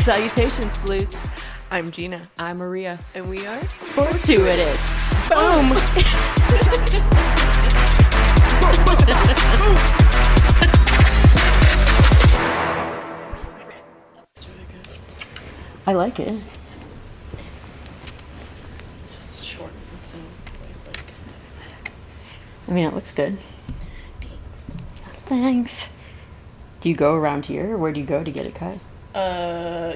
Salutations, sleuths. I'm Gina. I'm Maria. And we are Fortuited. Boom! I like it. just short and simple. It's like, I mean, it looks good. thanks. Thanks. Do you go around here, or where do you go to get it cut?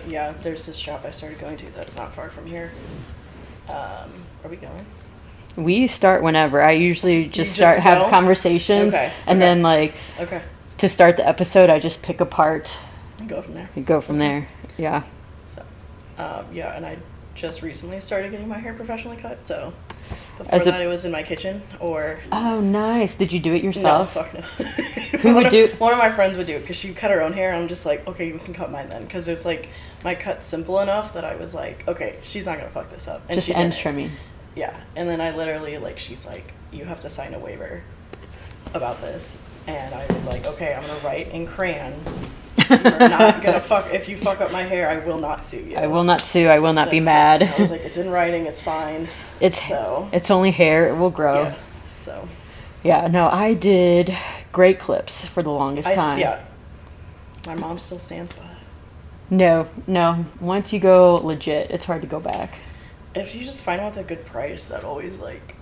Yeah, there's this shop I started going to that's not far from here. Are we going? We start whenever. I usually just just have go? conversations, Okay, and okay. then like Okay. to start the episode, I just pick apart And go from there. and go from there. Yeah. So, yeah, and I just recently started getting my hair professionally cut, so before As a- that it was in my kitchen or... Oh, nice. Did you do it No, yourself? fuck no. Who would do- One of my friends would do it because she cut her own hair. I'm just like, okay, you can cut mine then. Because it's like, my cut's simple enough that I was like, okay, she's not going to fuck this up. And Just she end didn't. trimming. Yeah, and then I literally, like, she's like, you have to sign a waiver about this. And I was like, okay, I'm going to write in crayon. You're not going to fuck, if you fuck up my hair, I will not sue you. I will not sue. I will not be That's- mad. I was like, it's in writing, it's fine. So, It's only hair. It will grow. yeah, so. Yeah, no, I did great clips for the longest time. Yeah. My mom still stands by it. No. Once you go legit, it's hard to go back. If you just find out at a good price, that always, like,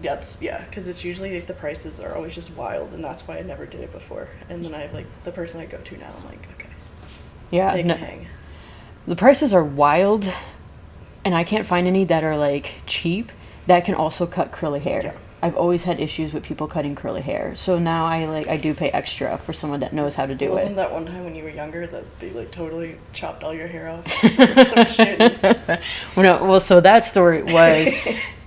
that's, yeah, because it's usually, like, the prices are always just wild, and that's why I never did it before. And then I have, like, the person I go to now, I'm like, okay, Yeah, they no, can hang. the prices are wild, and I can't find any that are like cheap that can also cut curly hair. Yeah. I've always had issues with people cutting curly hair, so now I do pay extra for someone that knows how to do Wasn't it. that one time when you were younger that they, like, totally chopped all your hair off? Some shit. Well, so that story was,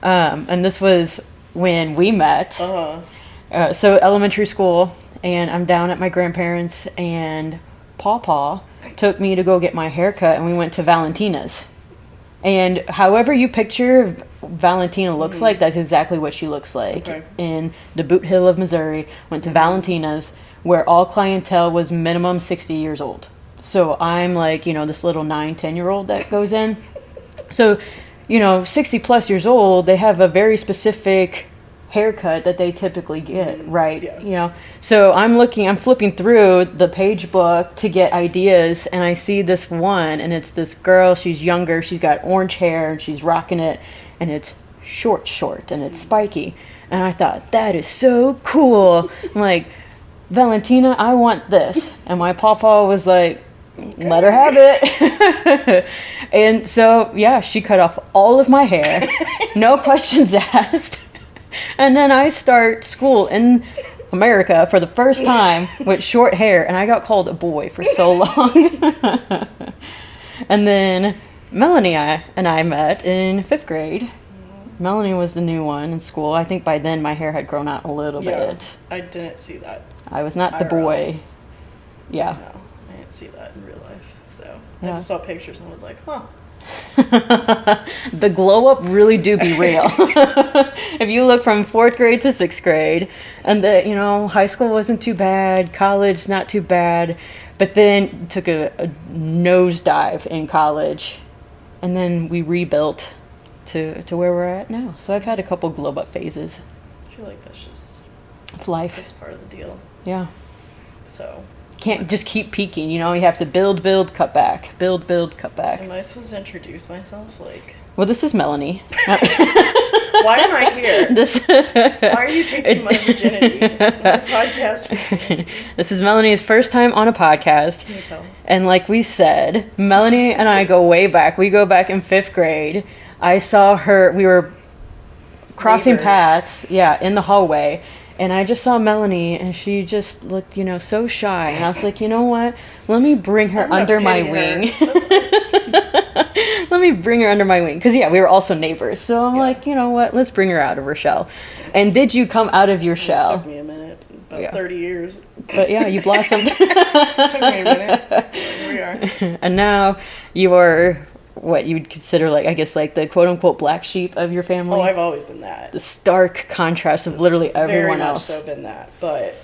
and this was when we met. Uh-huh. So elementary school, and I'm down at my grandparents', and Pawpaw took me to go get my hair cut, and we went to Valentina's. And however you picture Valentina looks like, that's exactly what she looks like. Okay. In the Boot Hill of Missouri, went to Valentina's, where all clientele was minimum 60 years old. So I'm like, this little 9-10-year-old that goes in. So, 60 plus years old, they have a very specific haircut that they typically get, right? Yeah. So I'm flipping through the page book to get ideas, and I see this one, and it's this girl, she's younger, she's got orange hair, and she's rocking it, and it's short, and it's spiky. And I thought, that is so cool. I'm like, Valentina, I want this. And my pawpaw was like, let her have it. And so, yeah, she cut off all of my hair, no questions asked. And then I start school in America for the first time with short hair, and I got called a boy for so long. And then Melanie and I met in 5th grade. Melanie was the new one in school. I think by then my hair had grown out a little Yeah, bit. I didn't see that. I was not the IRL. boy. Yeah. No, I didn't see that in real life. So Yeah. I just saw pictures and was like, huh. The glow up really do be real. If you look from 4th grade to 6th grade, and high school wasn't too bad, college not too bad, but then took a nosedive in college, and then we rebuilt to where we're at now. So I've had a couple glow up phases. I feel like that's just, It's life. that's part of the deal. Yeah. So, Can't just keep peaking, you have to build, cut back. Build, cut back. am I supposed to introduce myself? Like, Well, this is Melanie. why am I here? This Why are you taking my virginity? My podcast. This is Melanie's first time on a podcast. Can you tell? And like we said, Melanie and I go way back. We go back in 5th grade. I saw her, we were crossing Neighbors. paths, in the hallway. And I just saw Melanie, and she just looked, so shy. And I was like, you know what? Let me bring her I'm gonna under my pity wing. her. Let me bring her under my wing. Because, we were also neighbors. So I'm Yeah. like, you know what? Let's bring her out of her shell. And did you come out of your It shell? took me a minute. About Yeah. 30 years. But yeah, you blossomed. It took me a minute. Here we are. And now you are what you would consider like the quote unquote black sheep of your family. Oh, I've always been that. The stark contrast of literally everyone Very much else. so been that. But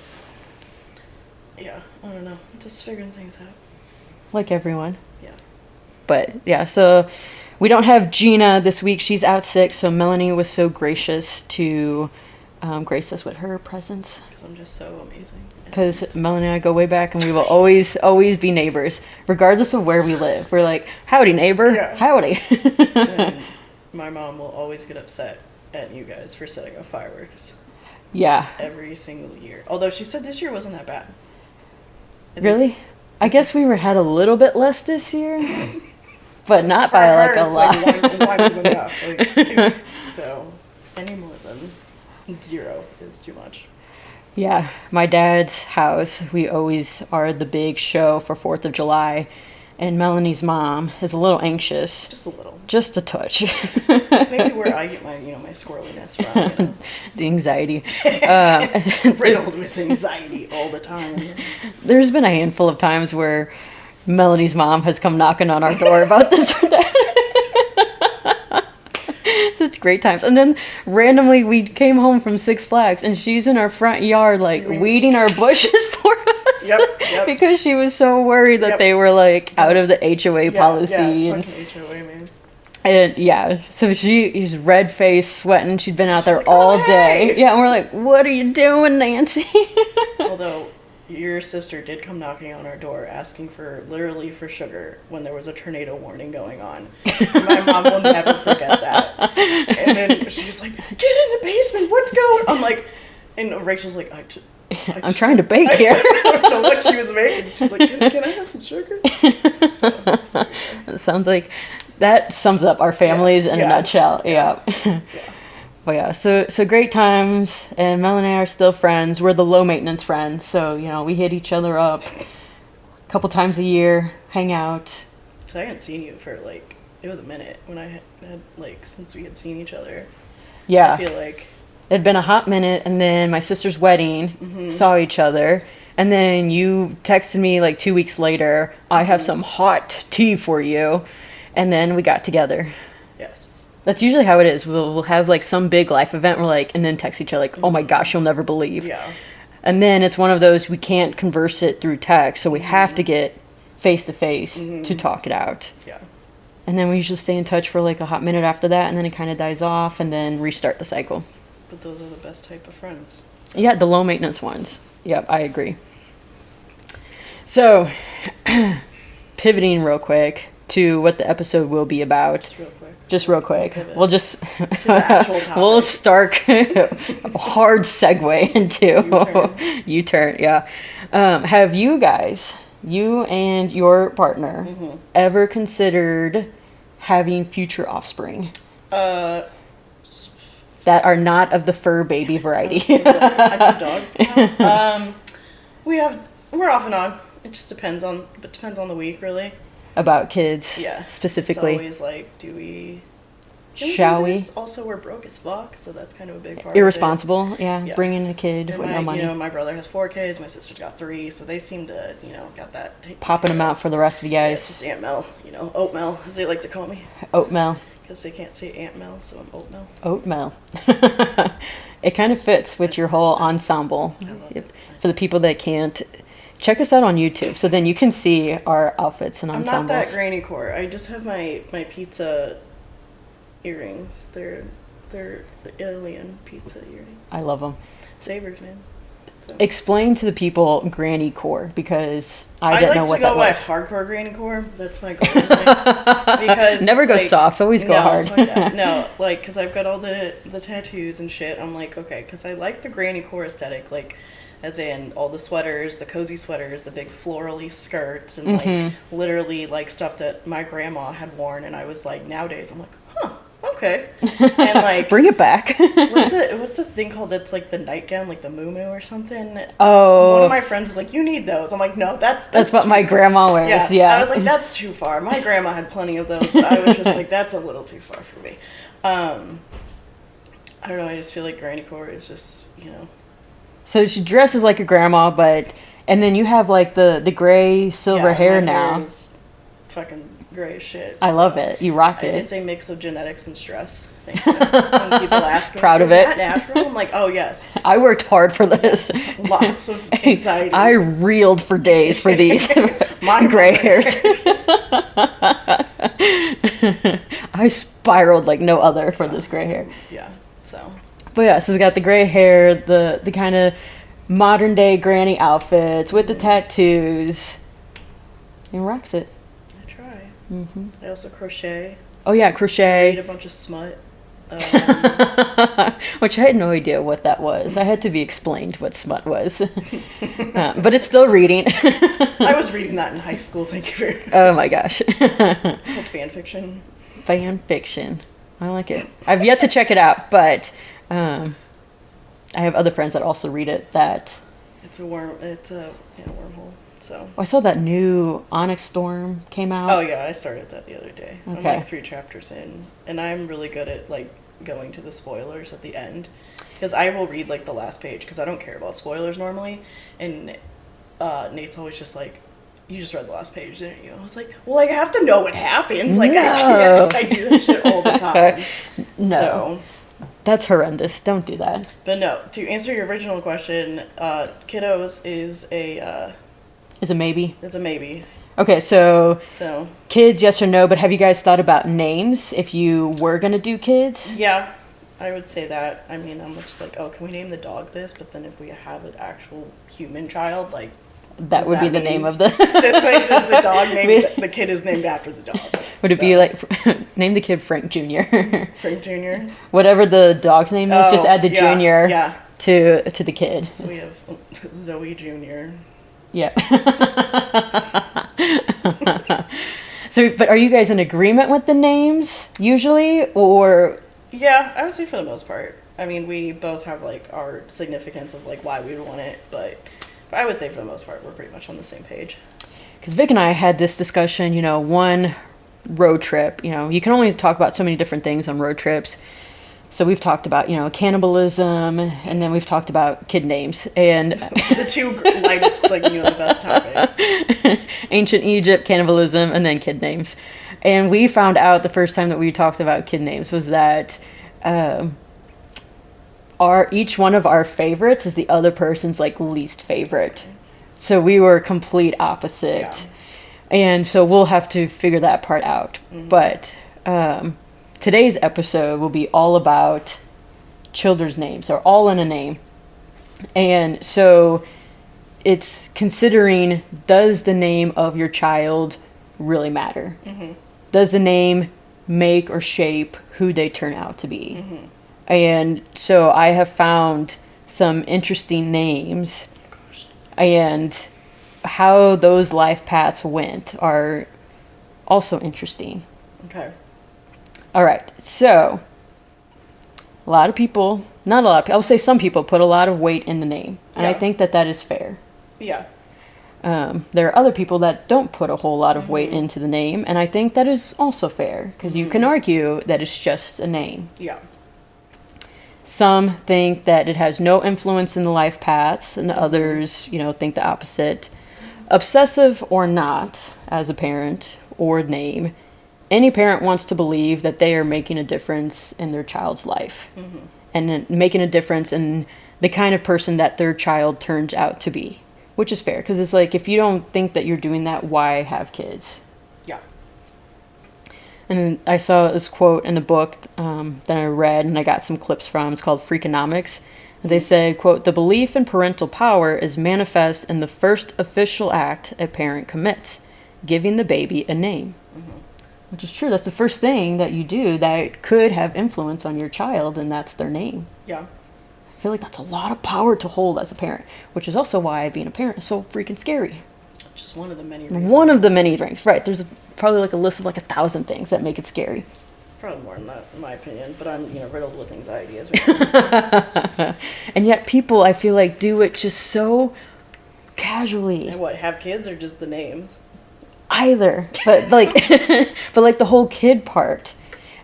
Yeah, I don't know. Just figuring things out. Like everyone. Yeah. But yeah, so we don't have Gina this week. She's out sick, so Melanie was so gracious to grace us with her presence. Because I'm just so amazing. Because Melanie and I go way back, and we will always be neighbors, regardless of where we live. We're like, howdy, neighbor. Yeah. Howdy. And my mom will always get upset at you guys for setting off fireworks. Yeah. Every single year. Although she said this year wasn't that bad. Really? I guess we had a little bit less this year, but not For by her, like a it's lot. Like, one is enough. Like, so, any more than 0 is too much. Yeah, my dad's house, we always are the big show for 4th of July, and Melanie's mom is a little anxious. Just a little. Just a touch. It's maybe where I get my, my squirreliness from. The anxiety. Riddled with anxiety all the time. There's been a handful of times where Melanie's mom has come knocking on our door about this or that. Such great times. And then randomly we came home from Six Flags and she's in our front yard like weeding our bushes for us. Yep. Because she was so worried that they were like out of the HOA policy. Yeah, and fucking HOA, man. And yeah, so she's red faced, sweating. She'd been out there like, all "Oh, day. hey!" Yeah, and we're like, "What are you doing, Nancy?" Although your sister did come knocking on our door asking literally for sugar when there was a tornado warning going on. My mom will never forget that. And then she was like, "Get in the basement. What's going on?" I'm like, and Rachel's like, I'm trying to bake here. I don't know what she was making. She was like, can I have some sugar? So, It sounds like that sums up our families in a nutshell. Yeah. But yeah, so great times, and Mel and I are still friends. We're the low maintenance friends, so we hit each other up a couple times a year, hang out. So I hadn't seen you for it was a minute when I had since we had seen each other. Yeah. I feel like It'd been a hot minute, and then my sister's wedding, saw each other, and then you texted me 2 weeks later, I have some hot tea for you, and then we got together. yes. That's usually how it is. We'll have some big life event, and then text each other oh my gosh, you'll never believe. Yeah. And then it's one of those, we can't converse it through text, so we have to get face to face to talk it out. Yeah. And then we usually stay in touch for a hot minute after that, and then it kind of dies off, and then restart the cycle. But those are the best type of friends. So. Yeah, the low maintenance ones. Yep, I agree. So, pivoting real quick to what the episode will be about. Just real quick. We'll just we'll start a hard segue into U-turn. Yeah. Have you guys, you and your partner, ever considered having future offspring? That are not of the fur baby variety. I have dogs now. We're off and on. It just depends on the week, really. About kids. Yeah. Specifically. It's always do we? Shall we? Also, we're broke as fuck, so that's kind of a big part. Irresponsible, of it. yeah. Bringing a kid with no money. My brother has 4 kids. My sister's got 3, so they seem to, got that. Popping them out for the rest of you Yeah, guys. it's just Aunt Mel, Oat Mel, as they like to call me. Oat Mel. Because they can't say Aunt Mel, so I'm Oat Mel. Oat Mel. It kind of fits with your whole ensemble. I love it. For the people that can't, check us out on YouTube, so then you can see our outfits and ensembles. I'm not that granny core. I just have my pizza earrings. They're alien pizza earrings. I love them. Savers, man. So. Explain to the people granny core, because I didn't know what that was. I like to go by hardcore granny core. That's my goal. Because never go soft, always go hard. No, because I've got all the tattoos and shit. I'm like, okay, because I like the granny core aesthetic, as in all the sweaters, the cozy sweaters, the big florally skirts, and literally stuff that my grandma had worn. And I was like, nowadays, I'm like, huh. Okay. And bring it back. what's the thing called that's the nightgown, the muumuu or something? Oh. One of my friends is like, you need those. I'm like, no, that's what my grandma wears. Yeah. I was like, that's too far. My grandma had plenty of those, but I was just like, that's a little too far for me. I don't know, I just feel like granny core is just, So she dresses like a grandma, and then you have the gray silver hair my now. hair is fucking gray shit. I love it. You rock it. It's a mix of genetics and stress. Thank you. When people ask me, Proud of is it. that natural? I'm like, oh yes. I worked hard for this. Lots of anxiety. I reeled for days for these My gray hairs. I spiraled like no other for this gray hair. Yeah. So. But yeah, so it's got the gray hair, the kind of modern day granny outfits with the tattoos. And rocks it. I try. Mm-hmm. I also crochet. Oh yeah, Read crochet. a bunch of smut. Which I had no idea what that was. I had to be explained what smut was. But it's still reading. I was reading that in high school. Thank you very much. Oh my gosh. It's called fan fiction. Fan fiction. I like it. I've yet to check it out, but I have other friends that also read it that... It's a wormhole. So. I saw that new Onyx Storm came out. Oh yeah, I started that the other day. Okay. I'm like 3 chapters in, and I'm really good at like going to the spoilers at the end, because I will read like the last page because I don't care about spoilers normally, and Nate's always just like, "You just read the last page, didn't you?" I was like, "Well, like, I have to know what happens. Like, No. I do that shit all the time." No. So, That's horrendous. Don't do that. but no, to answer your original question, Kiddos is Is it maybe? it's a maybe. Okay, so So kids, yes or no, but have you guys thought about names if you were going to do kids? yeah, I would say that. I mean, I'm just like, oh, can we name the dog this? But then if we have an actual human child, like, That does would be that the name mean- of the... this way, is the dog named, the kid is named after the dog. Would it be So, like, name the kid Frank Jr.? Frank Jr.? Whatever the dog's name is, just Oh, add the yeah, junior Yeah. to the kid. So we have Zoe Jr. Yeah. So, but are you guys in agreement with the names usually, or Yeah, I would say for the most part. I mean, we both have like our significance of like why we would want it, but I would say for the most part we're pretty much on the same page. because Vic and I had this discussion, one road trip, you can only talk about so many different things on road trips. So we've talked about, cannibalism, and then we've talked about kid names and The two lightest, like, the best topics. ancient Egypt, cannibalism, and then kid names. And we found out the first time that we talked about kid names was that each one of our favorites is the other person's like least favorite. So we were complete opposite. Yeah. And so we'll have to figure that part out. Mm-hmm. But today's episode will be all about children's names. They're all in a name. And so it's considering, does the name of your child really matter? Mm-hmm. Does the name make or shape who they turn out to be? Mm-hmm. And so I have found some interesting names, and how those life paths went are also interesting. Okay. All right, so a lot of people, not a lot of people, I would say some people put a lot of weight in the name, and I Yeah. think that is fair. Yeah. There are other people that don't put a whole lot of weight into the name, and I think that is also fair, because you can argue that it's just a name. Yeah. Some think that it has no influence in the life paths, and others, think the opposite. Obsessive or not, as a parent or name, any parent wants to believe that they are making a difference in their child's life, and then making a difference in the kind of person that their child turns out to be, which is fair, because it's like, if you don't think that you're doing that, why have kids? Yeah. And then I saw this quote in the book that I read, and I got some clips from. It's called Freakonomics. They said, quote, "The belief in parental power is manifest in the first official act a parent commits, giving the baby a name." Which is true. That's the first thing that you do that could have influence on your child, and that's their name. Yeah. I feel like that's a lot of power to hold as a parent, which is also why being a parent is so freaking scary. Just one of the many reasons. One of the many things, right? There's probably like a list of like 1,000 things that make it scary. Probably more than that, in my opinion. But I'm, riddled with anxiety as well. And yet people, I feel like, do it just so casually. And what, have kids or just the names? Either, but like but like the whole kid part.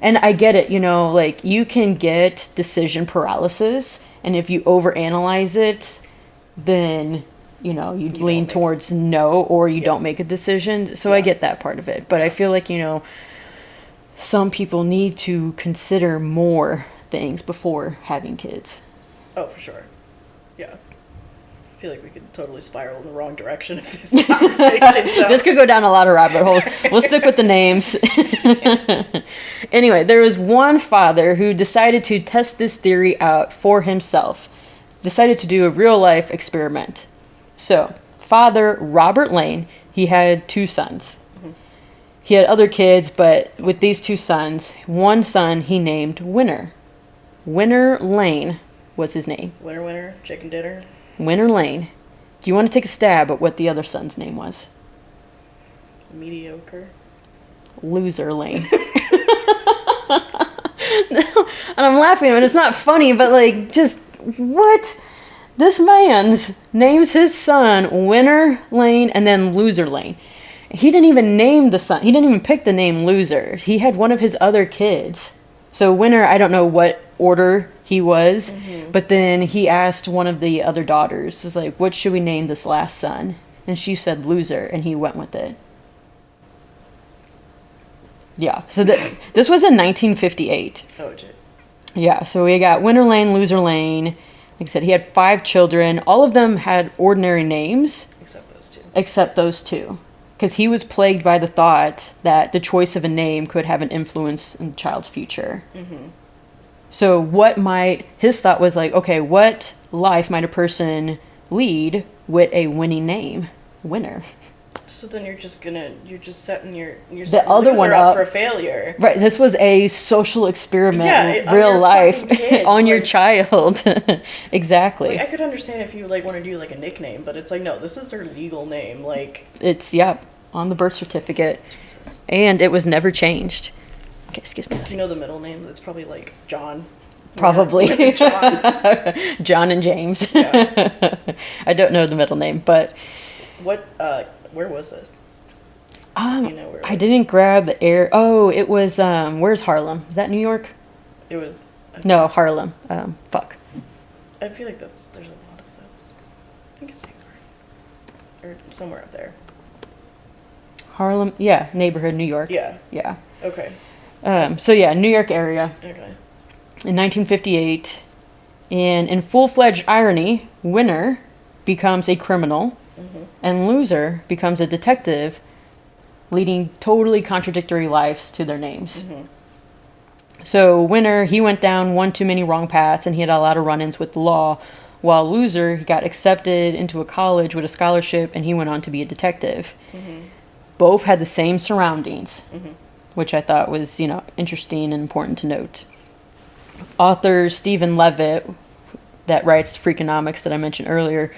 And I get it, like, you can get decision paralysis, and if you overanalyze it, then you know, you You lean don't make- towards no, or you Yeah. don't make a decision. So I Yeah. get that part of it. But I feel like, you know, some people need to consider more things before having kids. Oh, for sure. Yeah. I feel like we could totally spiral in the wrong direction if this conversation. So. This could go down a lot of rabbit holes. We'll stick with the names. Anyway, there was one father who decided to test this theory out for himself. Decided to do a real life experiment. So, Father Robert Lane, he had 2 sons. He had other kids, but with these 2 sons, one son he named Winner. Winner Lane was his name. Winner, winner, chicken dinner. Winner Lane. Do you want to take a stab at what the other son's name was? Mediocre. Loser Lane. And I'm laughing, and it's not funny, but like, just what? This man's names his son Winner Lane and then Loser Lane. He didn't even name the son. He didn't even pick the name Loser. He had one of his other kids. So Winner, I don't know what order he was, but then he asked one of the other daughters, was like, what should we name this last son? And she said Loser, and he went with it. Yeah, so this was in 1958. Oh, shit. Yeah, so we got Winner Lane, Loser Lane. Like I said, he had 5 children. All of them had ordinary names. Except those 2. Except those 2. Because he was plagued by the thought that the choice of a name could have an influence in the child's future. So his thought was like, okay, what life might a person lead with a winning name? Winner. So then you're just setting your other loser one up up. for failure. Right, this was a social experiment in on real your life fucking kids, on your like- child. Exactly. Like, I could understand if you like want to do like a nickname, but it's like no, this is their legal name. Like, It's, on the birth certificate. Jesus. And it was never changed. Okay, excuse me. Do you know the middle name? It's probably like John. Probably. Winner, John. John and James. Yeah. I don't know the middle name, but What? Where was this? You know where? I didn't grab the air. Oh, it was, where's Harlem? Is that New York? It was. No, Harlem. Fuck. I feel like there's a lot of those. I think it's or somewhere up there. Harlem, yeah, neighborhood, New York. Yeah. Yeah. Okay. So yeah, New York area. Okay. In 1958, and in full-fledged irony, Winner becomes a criminal, and Loser becomes a detective, leading totally contradictory lives to their names. So Winner, he went down one too many wrong paths, and he had a lot of run-ins with the law, while Loser, he got accepted into a college with a scholarship, and he went on to be a detective. Both had the same surroundings, which I thought was, interesting and important to note. Author Stephen Levitt, that writes Freakonomics that I mentioned earlier,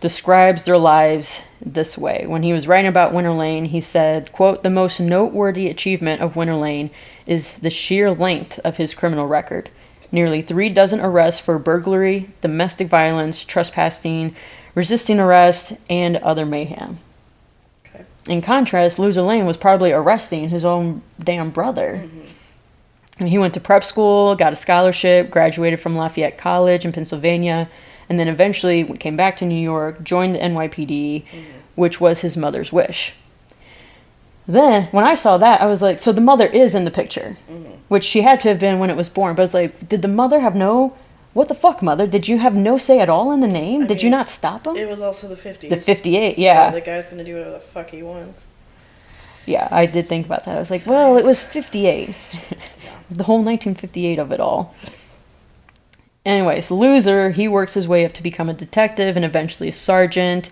describes their lives this way. When he was writing about Winner Lane, he said, quote, "The most noteworthy achievement of Winner Lane is the sheer length of his criminal record. Nearly 36 arrests for burglary, domestic violence, trespassing, resisting arrest, and other mayhem." Okay. In contrast, Loser Lane was probably arresting his own damn brother. And he went to prep school, got a scholarship, graduated from Lafayette College in Pennsylvania, and then eventually came back to New York, joined the NYPD, which was his mother's wish. Then, when I saw that, I was like, so the mother is in the picture, which she had to have been when it was born. But I was like, did the mother have no... What the fuck, mother? Did you have no say at all in the name? Did you mean, not stop him? It was also the 50s. The 58, so yeah. The guy's gonna do whatever the fuck he wants. Yeah, I did think about that. I was like, well, it was 58. The whole 1958 of it all. Anyways, Loser, he works his way up to become a detective and eventually a sergeant.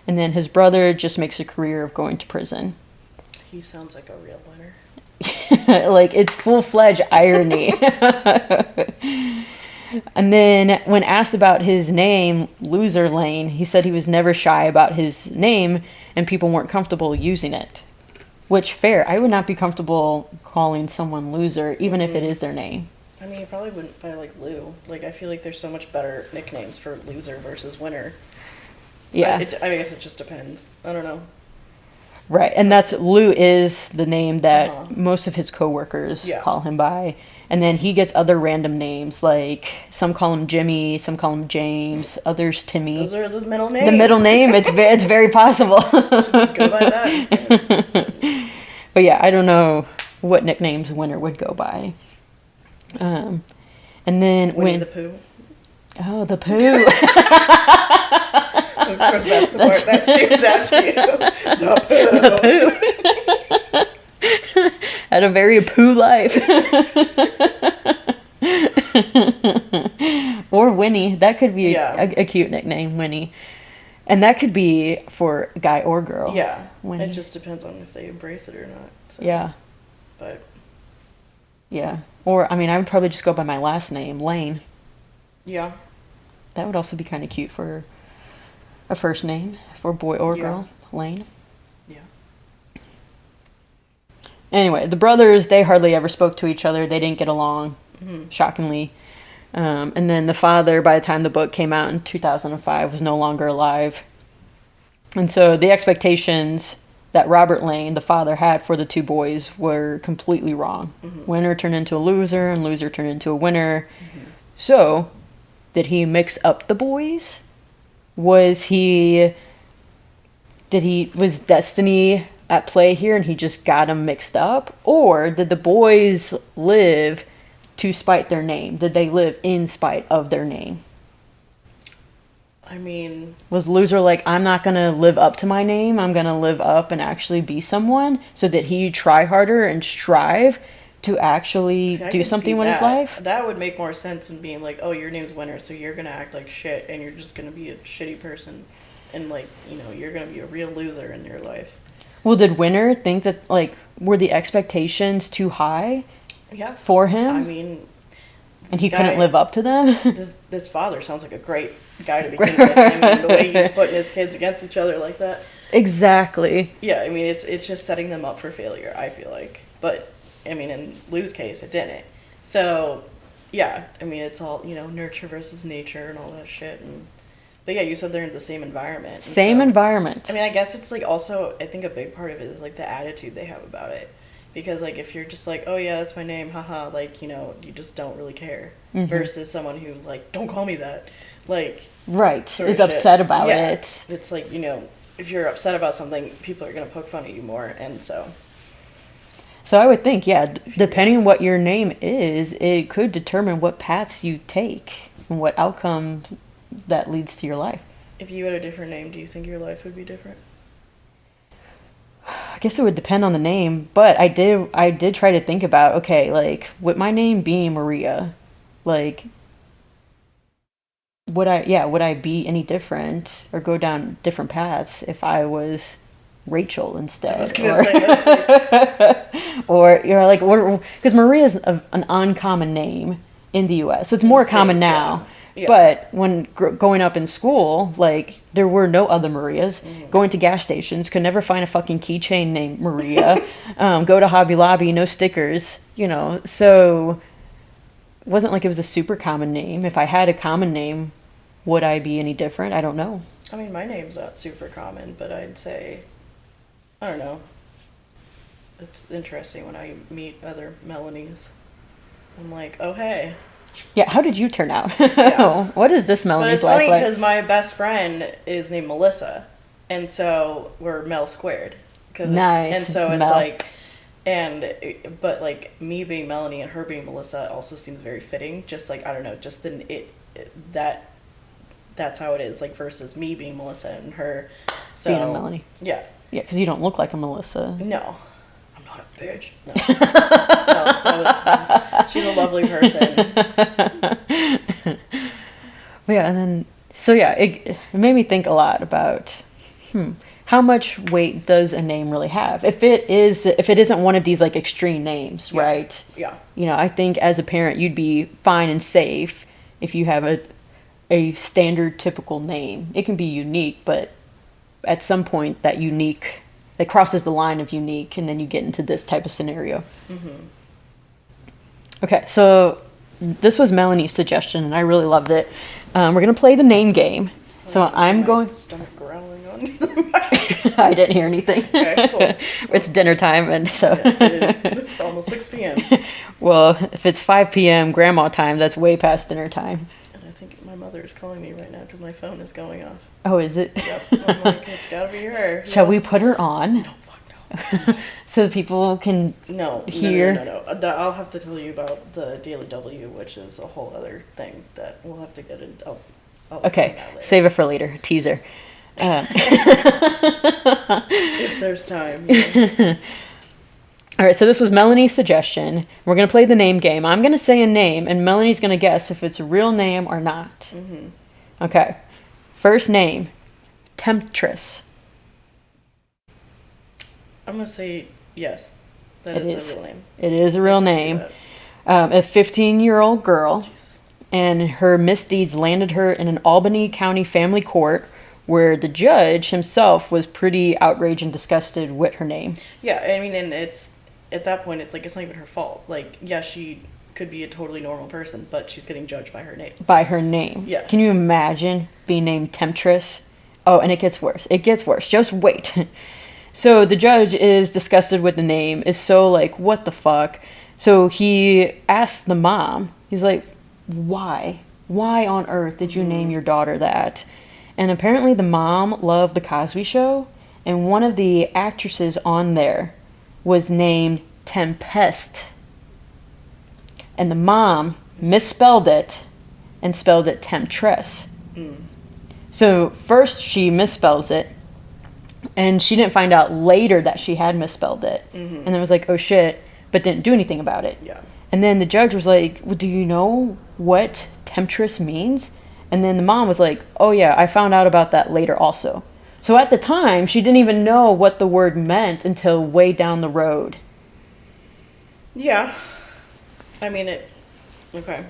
And then his brother just makes a career of going to prison. He sounds like a real winner. Like, it's full-fledged irony. And then when asked about his name, Loser Lane, he said he was never shy about his name and people weren't comfortable using it. Which, fair. I would not be comfortable calling someone Loser, even if it is their name. I mean, you probably wouldn't buy like Lou. Like, I feel like there's so much better nicknames for loser versus winner. Yeah. I guess it just depends. I don't know. Right, and that's Lou is the name that Uh-huh. most of his coworkers Yeah. call him by. And then he gets other random names, like some call him Jimmy, some call him James, others Timmy. Those are his middle names. The middle name, it's very possible. Just go by that instead. But yeah, I don't know what nicknames Winter would go by. And then Winnie the Pooh. Oh, the Pooh. Of course, that's the part that stands out to you. The Pooh. Had a very Pooh life. Or Winnie. That could be a cute nickname, Winnie. And that could be for guy or girl. Yeah. Winnie. It just depends on if they embrace it or not. So. Yeah. But. Yeah. Or, I mean, I would probably just go by my last name, Lane. Yeah. That would also be kind of cute for a first name, for boy or girl, Lane. Yeah. Anyway, the brothers, they hardly ever spoke to each other. They didn't get along, shockingly. And then the father, by the time the book came out in 2005, was no longer alive. And so the expectations that Robert Lane, the father, had for the two boys were completely wrong. Winner turned into a loser, and loser turned into a winner. So, did he mix up the boys? Was destiny at play here and he just got them mixed up? Or did the boys live to spite their name? Did they live in spite of their name? I mean... Was loser like, I'm not going to live up to my name, I'm going to live up and actually be someone? So did he try harder and strive to actually do something with his life? That would make more sense than being like, oh, your name's Winner, so you're going to act like shit and you're just going to be a shitty person. And, like, you know, you're going to be a real loser in your life. Well, did Winner think that, like, were the expectations too high for him? I mean... And he couldn't live up to them? This father sounds like a great guy to begin with. I mean, the way he's putting his kids against each other like that. Exactly. Yeah, I mean, it's just setting them up for failure, I feel like. But, I mean, in Lou's case, it didn't. So, yeah, I mean, it's all, you know, nurture versus nature and all that shit. But yeah, you said they're in the same environment. Same environment. I mean, I guess it's like also, I think a big part of it is like the attitude they have about it. Because, like, if you're just like, oh, yeah, that's my name, haha, like, you know, you just don't really care. Versus someone who, like, don't call me that. Like... Right, is upset about it. It's like, you know, if you're upset about something, people are going to poke fun at you more, and so... So I would think, yeah, depending on what your name is, it could determine what paths you take and what outcome that leads to your life. If you had a different name, do you think your life would be different? I guess it would depend on the name, but I did try to think about, okay, like, with my name being Maria, like, would I be any different or go down different paths if I was Rachel instead? I was going to say that's or, you know, like, because Maria is an uncommon name in the U.S. It's more common now. Yeah. But when going up in school, like, there were no other Marias. Going to gas stations, could never find a fucking keychain named Maria. Go to Hobby Lobby, no stickers, you know. So it wasn't like it was a super common name. If I had a common name, would I be any different? I don't know. I mean, my name's not super common, but I'd say, I don't know. It's interesting when I meet other Melanies. I'm like, oh, hey. Yeah, how did you turn out? Yeah. What is this Melanie's life like? But it's funny because my best friend is named Melissa, and so we're Mel squared. Nice. And so it's Mel. like, but like me being Melanie and her being Melissa also seems very fitting. Just like, I don't know, just that's how it is. Like versus me being Melissa and her. So, being a Melanie. Yeah. Yeah, because you don't look like a Melissa. No. Not a bitch. No. She's a lovely person. But yeah, and then it made me think a lot about how much weight does a name really have? If it isn't one of these like extreme names, right? Yeah. You know, I think as a parent you'd be fine and safe if you have a standard typical name. It can be unique, but at some point that unique that crosses the line of unique, and then you get into this type of scenario. Okay, so this was Melanie's suggestion, and I really loved it. We're going to play the name game. So I'm going... Stomach growling on I didn't hear anything. Okay, cool. It's dinner time, and so. Yes, it is almost 6 p.m. Well, if it's 5 p.m. grandma time, that's way past dinner time. And I think my mother is calling me right now because my phone is going off. Oh, is it? Yep. I'm like, it's gotta be her. Shall we put her on? No, fuck no. So people can hear? No. I'll have to tell you about the Daily W, which is a whole other thing that we'll have to get into. I'll Okay, that later. save it for later. Teaser. If there's time. Yeah. All right, so this was Melanie's suggestion. We're going to play the name game. I'm going to say a name, and Melanie's going to guess if it's a real name or not. Mm-hmm. Okay. First name, Temptress. I'm gonna say yes. That It is is. a real name. It is a real I can see name. that. A 15-year-old girl, Jesus. and her misdeeds landed her in an Albany County family court where the judge himself was pretty outraged and disgusted with her name. Yeah, I mean, and it's at that point, it's like it's not even her fault. Like, yeah, she could be a totally normal person, but she's getting judged by her name. By her name. Yeah. Can you imagine being named Temptress? Oh, and it gets worse. It gets worse. Just wait. So the judge is disgusted with the name, is so like, what the fuck? So he asks the mom, he's like, why? Why on earth did you name your daughter that? And apparently the mom loved The Cosby Show, and one of the actresses on there was named Tempest. And the mom misspelled it and spelled it Temptress. So first she misspells it, and she didn't find out later that she had misspelled it. And then was like, oh shit, but didn't do anything about it. Yeah. And then the judge was like, well, do you know what Temptress means? And then the mom was like, oh yeah, I found out about that later also. So at the time, she didn't even know what the word meant until way down the road. Yeah. I mean, okay.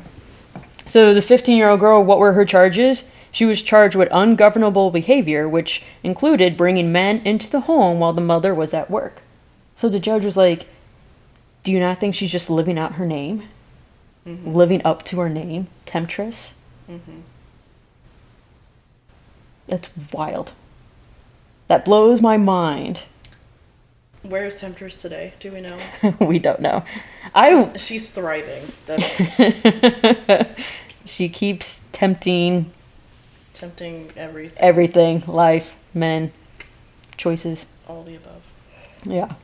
So the 15-year-old girl, what were her charges? She was charged with ungovernable behavior, which included bringing men into the home while the mother was at work. So the judge was like, do you not think she's just living out her name? Living up to her name? Temptress? That's wild. That blows my mind. Where is Temptress today? Do we know? We don't know. She's thriving. That's She keeps tempting everything. everything, life, men, choices. All the above. Yeah.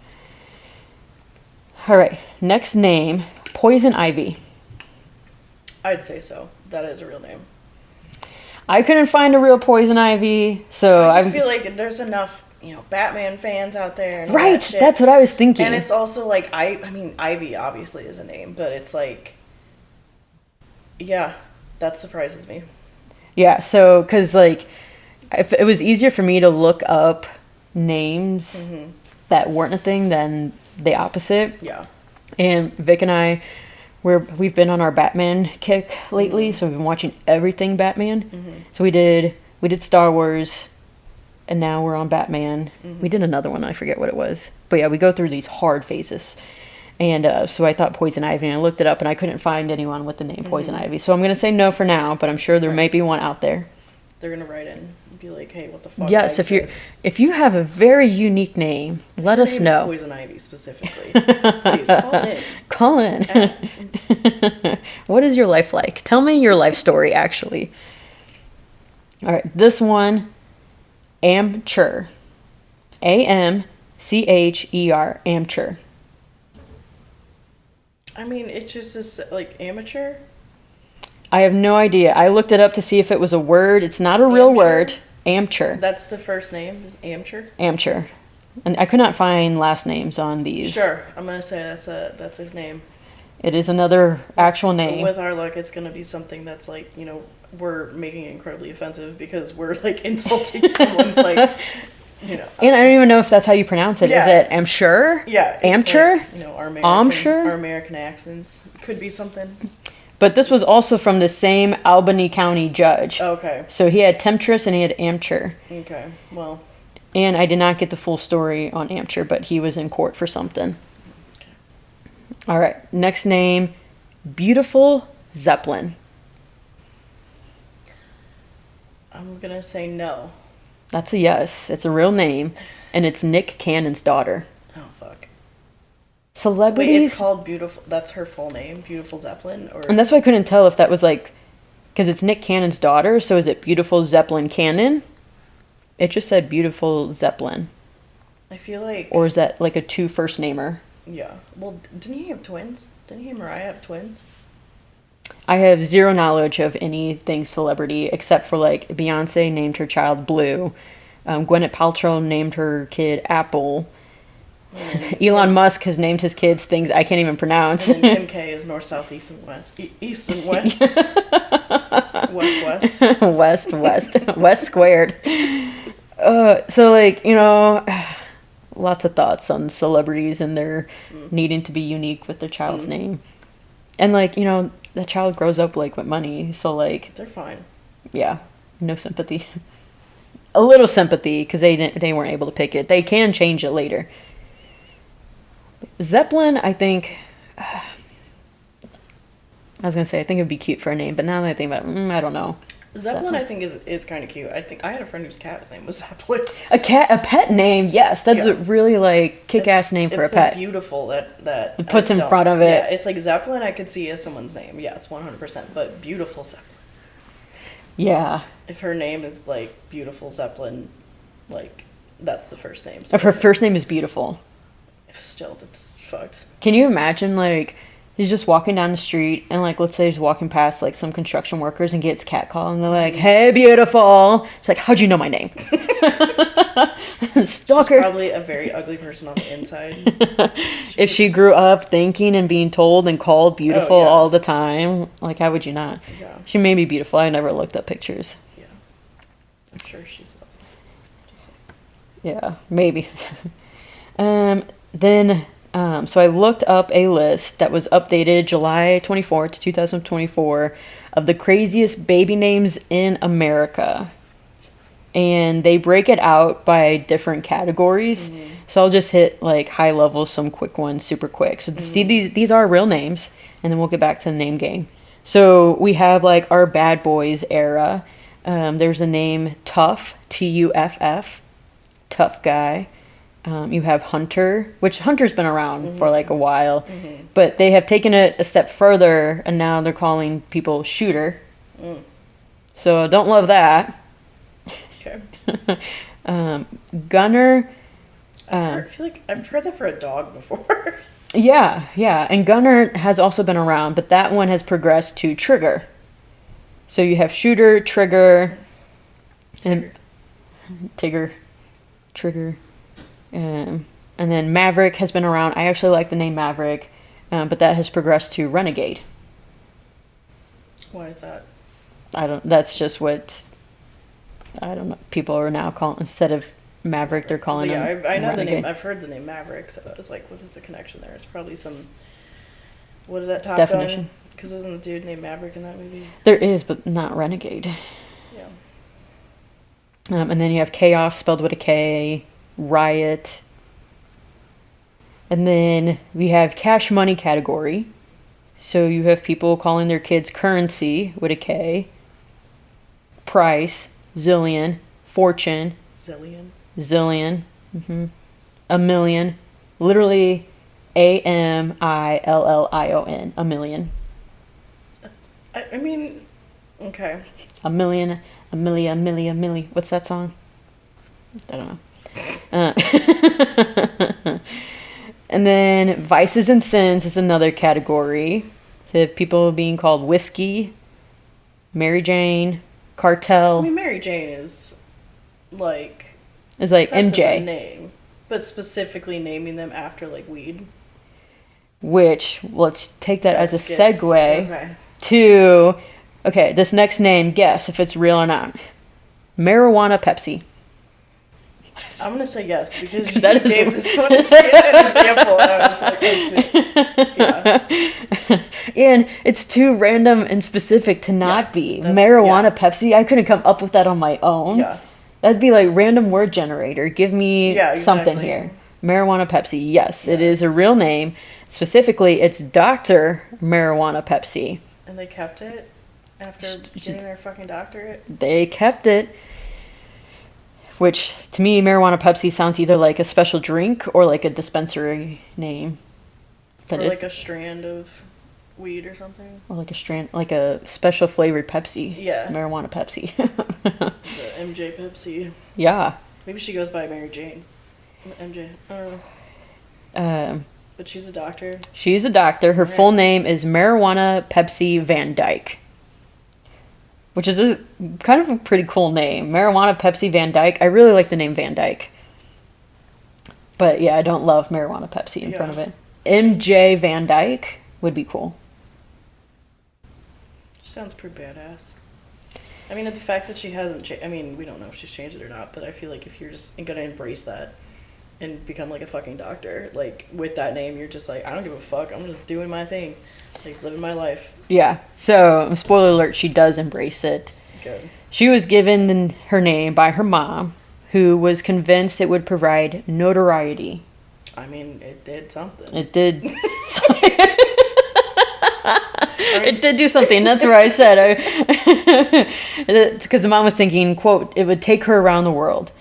All right. Next name, Poison Ivy. I'd say so. That is a real name. I couldn't find a real Poison Ivy, so I just feel like there's enough, Batman fans out there. And all right. that shit. That's what I was thinking. And it's also like I mean, Ivy obviously is a name, but it's like, yeah, that surprises me. Yeah. So, because like, if it was easier for me to look up names that weren't a thing than the opposite. Yeah. And Vic and I, we've been on our Batman kick lately, so we've been watching everything Batman. So we did Star Wars, and now we're on Batman. We did another one, I forget what it was. But yeah, we go through these hard phases. And so I thought Poison Ivy, and I looked it up, and I couldn't find anyone with the name Poison Ivy. So I'm going to say no for now, but I'm sure there may be one out there. They're going to write in and be like, hey, what the fuck? Yes, if you have a very unique name, let us know. Poison Ivy specifically. Please call in. Call in. What is your life like? Tell me your life story, actually. All right, this one, Amcher. Amcher. Amcher. I mean, it just is like amateur. I have no idea. I looked it up to see if it was a word. It's not a real word. Amcher. That's the first name, is Amcher? Amcher. And I could not find last names on these. Sure, I'm going to say that's his name. It is another actual name. With our luck, it's going to be something that's like, we're making it incredibly offensive because we're like insulting someone's like, And I don't even know if that's how you pronounce it. Yeah. Is it Amcher? Yeah. Amcher? Like, our Amcher? American accents. Could be something. But this was also from the same Albany County judge. Okay. So he had Temptress and he had Amcher. Okay, well. And I did not get the full story on Amcher, but he was in court for something. Okay. All right. Next name, Beautiful Zeppelin. I'm going to say no. That's a yes. It's a real name, and it's Nick Cannon's daughter. Oh, fuck. Wait, Celebrities, it's called Beautiful. That's her full name, Beautiful Zeppelin, or and that's why I couldn't tell if that was like, because it's Nick Cannon's daughter. So is it Beautiful Zeppelin Cannon? It just said Beautiful Zeppelin, I feel like. or is that like a two first namer? Yeah. Well, didn't he have twins? Didn't he and Mariah have twins? I have zero knowledge of anything celebrity except for like Beyonce named her child Blue, Gwyneth Paltrow named her kid Apple. Elon Musk has named his kids things I can't even pronounce. And then Kim K is north, south, east, and west. East and west. West, west. West squared. So like, lots of thoughts on celebrities and their needing to be unique with their child's name. And like, the child grows up like with money, so like They're fine. yeah, no sympathy. A little sympathy because they weren't able to pick it. They can change it later. Zeppelin, I think. I was gonna say I think it'd be cute for a name, but now that I think about it, I don't know. Zeppelin, I think is kind of cute. I think I had a friend whose cat's name was Zeppelin. A pet name, yes, that's a really like kick-ass name for a pet. It's beautiful that It puts in front of it. Yeah, it's like Zeppelin. I could see as someone's name. Yes, 100%. But beautiful Zeppelin. Yeah. If her name is like Beautiful Zeppelin, like that's the first name. If her first name is Beautiful. Still, that's fucked. Can you imagine like he's just walking down the street and like let's say he's walking past like some construction workers and gets catcalled and they're like, "Hey, beautiful." She's like, "How'd you know my name?" Stalker. She's probably a very ugly person on the inside. If she grew up thinking and being told and called beautiful all the time, like how would you not? Yeah. She may be beautiful. I never looked up pictures. Yeah. I'm sure she's lovely. Just like, Yeah, maybe. So I looked up a list that was updated July 24th, 2024 of the craziest baby names in America. And they break it out by different categories. Mm-hmm. So I'll just hit like high level, some quick ones, super quick. So see, these are real names, and then we'll get back to the name game. So we have like our bad boys era. There's the name Tuff, Tuff, tough guy. You have Hunter, which Hunter's been around for like a while, but they have taken it a step further, and now they're calling people Shooter. So don't love that. okay. Gunner. I feel like I've heard that for a dog before. Yeah, and Gunner has also been around, but that one has progressed to Trigger. So you have Shooter, Trigger, and Trigger. And then Maverick has been around. I actually like the name Maverick, but that has progressed to Renegade. Why is that? That's just what, I don't know, people are now calling, instead of Maverick, they're calling him I know Renegade. the name. I've heard the name Maverick, so I was like, what is the connection there? It's probably some, what is that Top Definition. Because isn't the dude named Maverick in that movie? There is, but not Renegade. Yeah. And then you have Chaos spelled with a K, Riot. And then we have Cash Money category. So you have people calling their kids Currency with a K, Price, Zillion, Fortune, Zillion, a million, literally AMILLION, a million. I mean, okay. A million. What's that song? I don't know. And then Vices and Sins is another category. So people being called Whiskey, Mary Jane, Cartel. I mean, Mary Jane is like... It's like that's MJ. a name. But specifically naming them after, like, weed. Which, let's take that as a segue okay. to... Okay, this next name, guess if it's real or not. Marijuana Pepsi. I'm going to say yes, because you that gave is this one as an example, and I was like, oh, shit. Yeah. And it's too random and specific to not be. Marijuana Pepsi, I couldn't come up with that on my own. Yeah. That'd be like random word generator. Give me something here. Marijuana Pepsi, yes, it is a real name. Specifically, it's Dr. Marijuana Pepsi. And they kept it after getting their fucking doctorate? They kept it. Which, to me, Marijuana Pepsi sounds either like a special drink or like a dispensary name. Or like a strand of weed or something. Or like a strand, like a special flavored Pepsi. Yeah. Marijuana Pepsi. The MJ Pepsi. Yeah. Maybe she goes by Mary Jane. MJ. I don't know. But she's a doctor. She's a doctor. Her full name is Marijuana Pepsi Van Dyke. Which is a kind of a pretty cool name. Marijuana Pepsi Van Dyke. I really like the name Van Dyke. But yeah, I don't love Marijuana Pepsi in front of it. MJ Van Dyke would be cool. Sounds pretty badass. I mean, the fact that she hasn't changed, I mean, we don't know if she's changed it or not, but I feel like if you're just gonna embrace that and become like a fucking doctor, like with that name, you're just like, I don't give a fuck, I'm just doing my thing, like living my life. Yeah, so spoiler alert, she does embrace it. Good. She was given her name by her mom, who was convinced it would provide notoriety. I mean, it did something. It did. It did do something. That's what I said. It's because the mom was thinking, quote, it would take her around the world.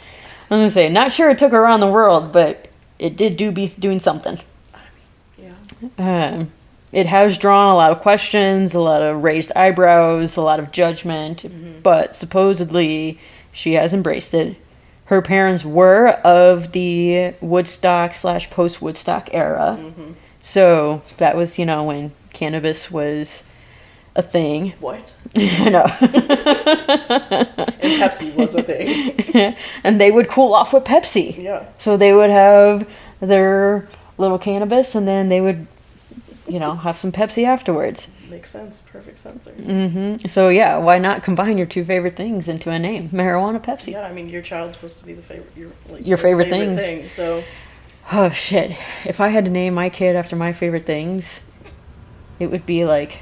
I'm going to say, not sure it took her around the world, but it did be doing something. Yeah. It has drawn a lot of questions, a lot of raised eyebrows, a lot of judgment, but supposedly she has embraced it. Her parents were of the Woodstock / post-Woodstock era. So that was, when cannabis was a thing. What? I know. And Pepsi was a thing. And they would cool off with Pepsi. Yeah. So they would have their little cannabis and then they would, have some Pepsi afterwards. Makes sense. Perfect sense there. So yeah, why not combine your two favorite things into a name? Marijuana Pepsi. Yeah, I mean, your child's supposed to be your favorite things. Thing, so. Oh shit. If I had to name my kid after my favorite things, it would be like,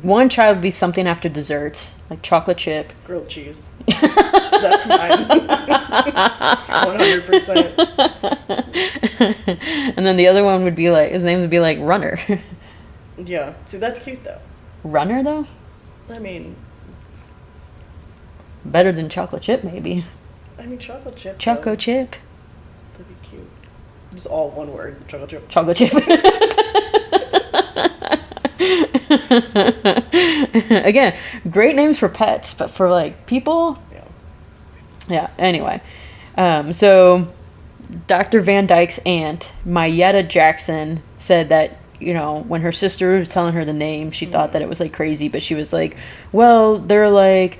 one child would be something after desserts, like chocolate chip. Grilled cheese. That's mine. 100%. And then the other one would be like, his name would be like Runner. Yeah. See, that's cute though. Runner though? I mean, better than chocolate chip maybe. I mean, chocolate chip. Choco chip. That'd be cute. Just all one word. Chocolate chip. Chocolate chip. Again, great names for pets, but for like people, yeah. Anyway, so Dr. Van Dyke's aunt, Mayetta Jackson, said that when her sister was telling her the name, she thought that it was like crazy, but she was like, well, they're like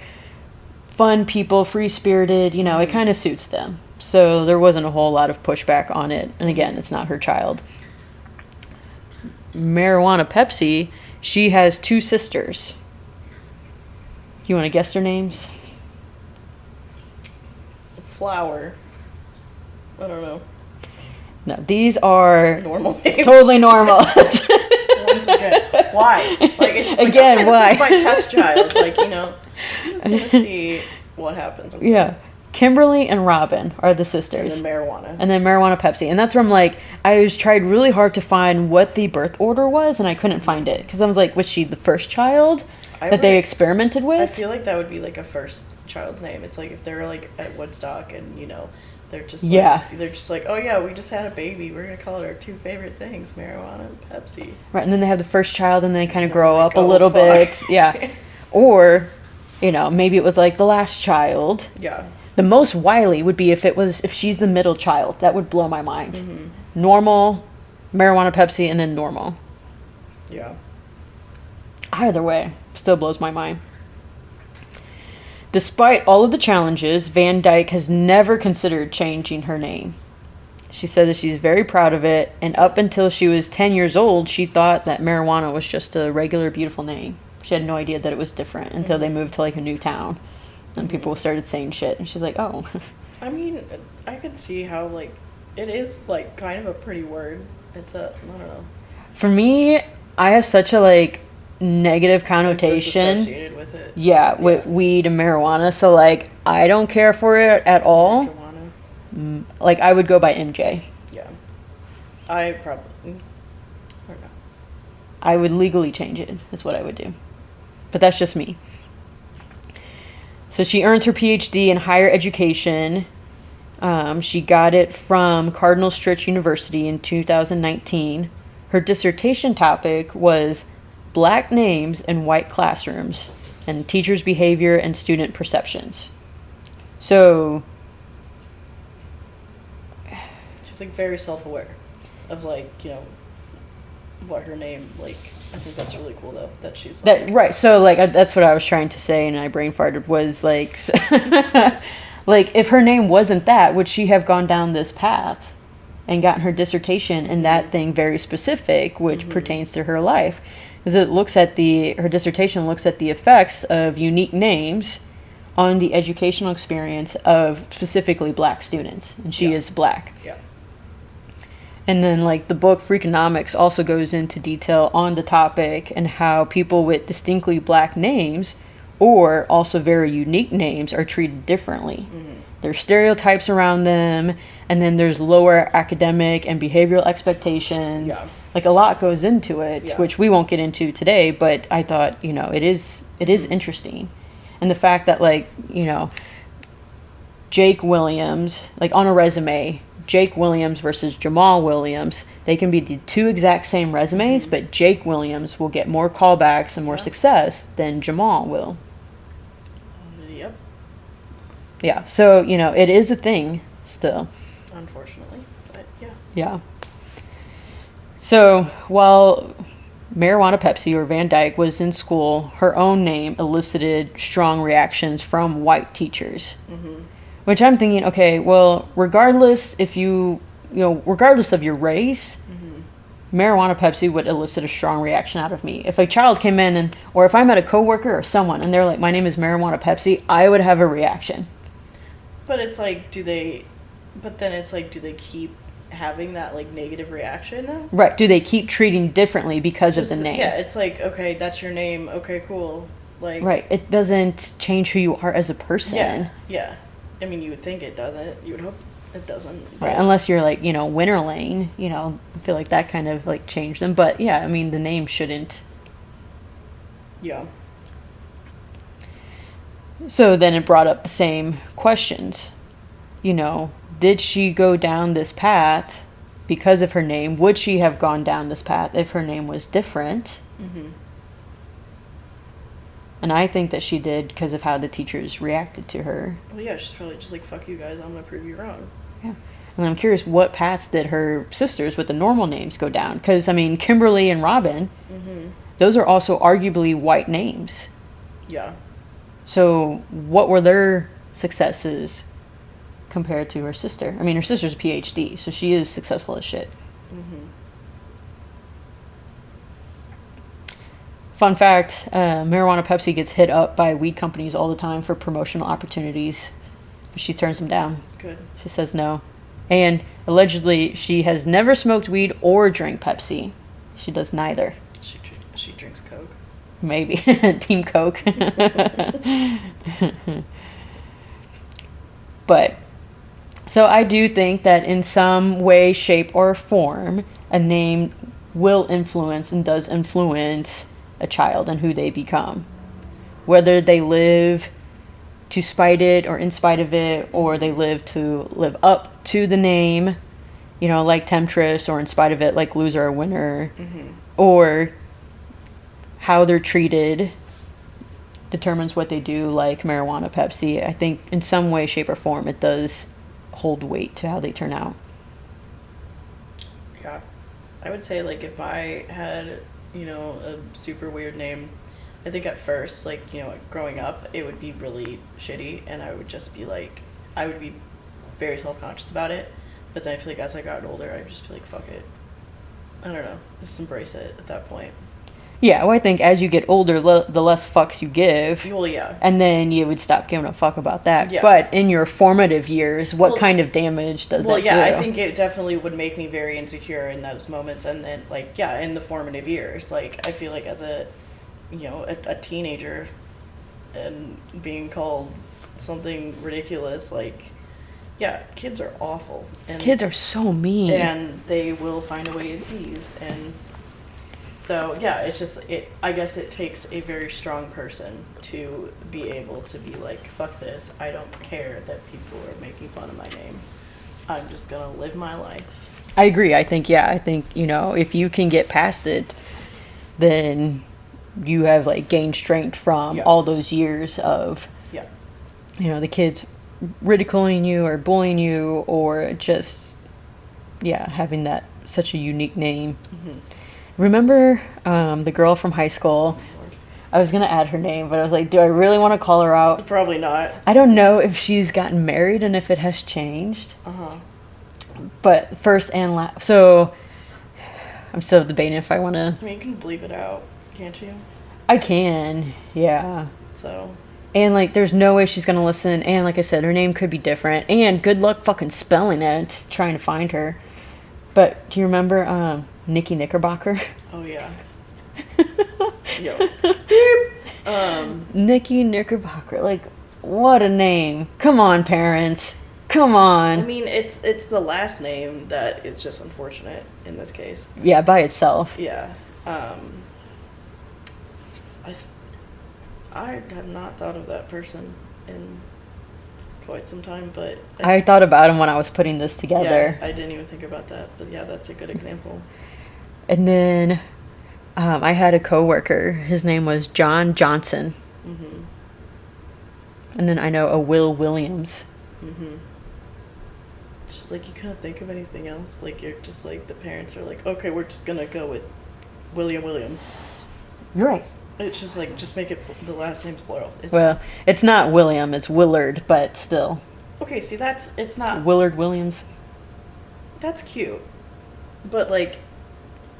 fun people, free spirited, it kind of suits them. So there wasn't a whole lot of pushback on it. And again, it's not her child. Marijuana Pepsi, she has two sisters. You want to guess their names? Flower. I don't know. No, these are normal names. Totally normal. Once again, why? Like it's just again, like, why? This is my test child. Like I'm just gonna see what happens. With this. Kimberly and Robin are the sisters. And then marijuana. And then Marijuana Pepsi. And that's where I'm like, I was tried really hard to find what the birth order was, and I couldn't find it. Because I was like, was she the first child that they experimented with? I feel like that would be like a first child's name. It's like if they're like at Woodstock and they're just like, they're just like, oh yeah, we just had a baby. We're gonna call it our two favorite things, marijuana and Pepsi. Right, and then they have the first child, and they kind of grow up a little bit. Yeah, or maybe it was like the last child. Yeah. The most wily would be if she's the middle child. That would blow my mind. Normal, Marijuana Pepsi, and then normal. Yeah. Either way, still blows my mind. Despite all of the challenges, Van Dyke has never considered changing her name. She said that she's very proud of it, and up until she was 10 years old, she thought that marijuana was just a regular, beautiful name. She had no idea that it was different until they moved to like a new town. And people started saying shit, and she's like, oh. I mean, I could see how, like, it is, like, kind of a pretty word. It's I don't know. For me, I have such a, like, negative connotation. Just associated with it. Yeah, with weed and marijuana. So, like, I don't care for it at all. Marijuana. Like, I would go by MJ. Yeah. I probably, I don't know. I would legally change it, is what I would do. But that's just me. So she earns her PhD in higher education. She got it from Cardinal Stritch University in 2019. Her dissertation topic was Black names in white classrooms and teachers' behavior and student perceptions. So she's like very self-aware of like, you know, what her name, like, I think that's really cool though that she's like, that right. So like that's what I was trying to say, and I brain farted was like, like if her name wasn't that, would she have gone down this path and gotten her dissertation in that thing very specific, which pertains to her life? Because it looks at her dissertation looks at the effects of unique names on the educational experience of specifically Black students, and she is Black. Yeah. And then, like, the book Freakonomics also goes into detail on the topic and how people with distinctly Black names or also very unique names are treated differently. There's stereotypes around them, and then there's lower academic and behavioral expectations. Yeah. Like, a lot goes into it, Yeah. which we won't get into today, but I thought, you know, it is interesting. And the fact that, like, you know, Jake Williams, like, on a resume, Jake Williams versus Jamal Williams, they can be the two exact same resumes, but Jake Williams will get more callbacks and more success than Jamal will. Yep. Yeah, so, you know, it is a thing still. Unfortunately, but yeah. Yeah. So while Marijuana Pepsi, or Van Dyke, was in school, her own name elicited strong reactions from white teachers. Which I'm thinking, okay, well, regardless of your race, Marijuana Pepsi would elicit a strong reaction out of me. If a child came in or if I met a coworker or someone and they're like, my name is Marijuana Pepsi, I would have a reaction. But it's like, do they keep having that like negative reaction though? Right. Do they keep treating differently because of the name? Yeah, it's like, okay, that's your name. Okay, cool. Like, right. It doesn't change who you are as a person. Yeah. Yeah. I mean, you would think it doesn't. You would hope it doesn't. Right. Unless you're like, you know, Winter Lane, you know, I feel like that kind of like changed them. But yeah, I mean, the name shouldn't. Yeah. So then it brought up the same questions. You know, did she go down this path because of her name? Would she have gone down this path if her name was different? And I think that she did because of how the teachers reacted to her. Well, yeah, she's probably just like, fuck you guys, I'm going to prove you wrong. Yeah. And I'm curious what paths did her sisters with the normal names go down? Because, I mean, Kimberly and Robin, those are also arguably white names. Yeah. So what were their successes compared to her sister? I mean, her sister's a PhD, so she is successful as shit. Fun fact, Marijuana Pepsi gets hit up by weed companies all the time for promotional opportunities, but she turns them down. Good. She says no. And allegedly, she has never smoked weed or drank Pepsi. She does neither. She drinks Coke. Maybe. Team Coke. But, so I do think that in some way, shape, or form, a name will influence and does influence a child and who they become. Whether they live to spite it or in spite of it, or they live to live up to the name, you know, like Temptress, or in spite of it, like Loser or Winner, or how they're treated determines what they do, like Marijuana Pepsi. I think in some way, shape, or form, it does hold weight to how they turn out. Yeah. I would say, like, if I had, you know, a super weird name, I think at first, like, you know, growing up, it would be really shitty, and I would just be like, I would be very self-conscious about it, but then I feel like as I got older, I'd just be like, fuck it. I don't know, just embrace it at that point. Yeah, well, I think as you get older, the less fucks you give. Well, yeah. And then you would stop giving a fuck about that. Yeah. But in your formative years, what kind of damage does that do? Well, yeah, I think it definitely would make me very insecure in those moments. And then, like, yeah, in the formative years, like, I feel like as a, you know, a teenager and being called something ridiculous, like, yeah, kids are awful. And kids are so mean. And they will find a way to tease. And So yeah, it's just I guess it takes a very strong person to be able to be like, fuck this. I don't care that people are making fun of my name. I'm just gonna live my life. I agree. I think if you can get past it, then you have like gained strength from all those years of the kids ridiculing you or bullying you or just having that such a unique name. Mm-hmm. Remember the girl from high school? I was gonna add her name, but I was like, do I really want to call her out? Probably not. I don't know if she's gotten married and if it has changed. But first and last, so I'm still debating if I want to. I mean, you can bleep it out, can't you? I can, yeah. So. And like, there's no way she's gonna listen. And like I said, her name could be different. And good luck fucking spelling it, trying to find her. But do you remember Nikki Knickerbocker? Oh yeah. Yo. Nikki Knickerbocker, like, what a name! Come on, parents. Come on. I mean, it's the last name that is just unfortunate in this case. Yeah, by itself. Yeah. I have not thought of that person in quite some time, but I thought about him when I was putting this together. Yeah, I didn't even think about that, but yeah, that's a good example. And then I had a coworker. His name was John Johnson. Mm-hmm. And then I know a Will Williams. Mm-hmm. It's just like you couldn't think of anything else. Like you're just like the parents are like, okay, we're just gonna go with William Williams. You're right. It's just like just make it the last name's plural. It's not William. It's Willard, but still. Okay, see it's not Willard Williams. That's cute, but like.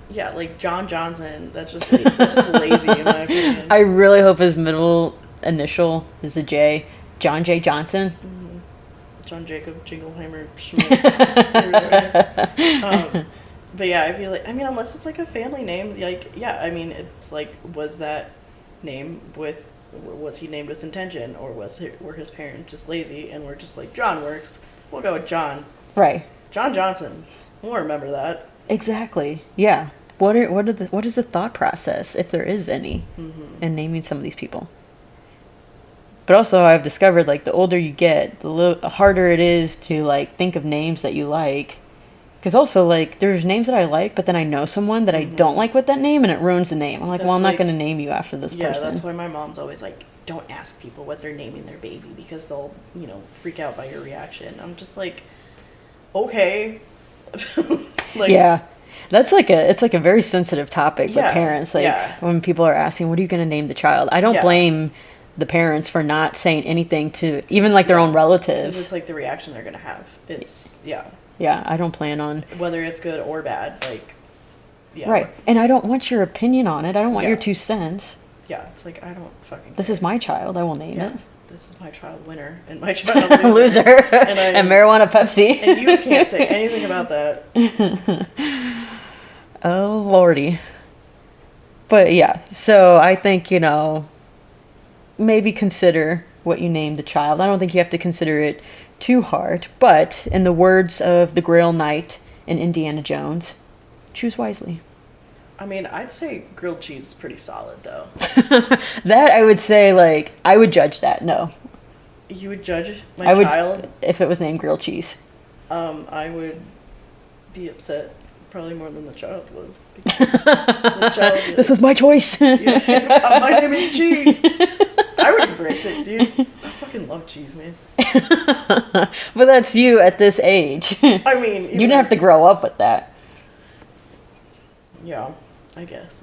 Yeah, like John Johnson. That's just lazy in my opinion. I really hope his middle initial is a J. John J. Johnson. Mm-hmm. John Jacob Jingleheimer Schmidt. But yeah, I feel like unless it's like a family name, like it's like was that name was he named with intention or were his parents just lazy and we're just like John works. We'll go with John. Right. John Johnson. We'll remember that. Exactly. Yeah. What is the thought process, if there is any, in naming some of these people? But also, I've discovered like the older you get, the harder it is to like think of names that you like. Because also like there's names that I like, but then I know someone that I don't like with that name, and it ruins the name. I'm like, I'm not going to name you after this person. Yeah, that's why my mom's always like, don't ask people what they're naming their baby because they'll freak out by your reaction. I'm just like, okay. Yeah. That's it's like a very sensitive topic with parents. Like when people are asking, what are you going to name the child? I don't blame the parents for not saying anything to even like their own relatives. It's like the reaction they're going to have. It's, Yeah, I don't plan on. Whether it's good or bad, like, Right. And I don't want your opinion on it. I don't want your 2 cents. Yeah, it's like, I don't fucking care. This is my child. I will name it. This is my child winner and my child loser. And Marijuana Pepsi. And you can't say anything about that. Oh, Lordy. But yeah, so I think, maybe consider what you name the child. I don't think you have to consider it too hard. But in the words of the Grail Knight in Indiana Jones, choose wisely. I mean, I'd say grilled cheese is pretty solid, though. That I would say, like, I would judge that. No. You would judge my child? If it was named grilled cheese. I would be upset probably more than the child was. The child this is my choice. My name is cheese. I would embrace it, dude. I fucking love cheese, man. But that's you at this age. I mean... You didn't have to grow up with that. Yeah, I guess.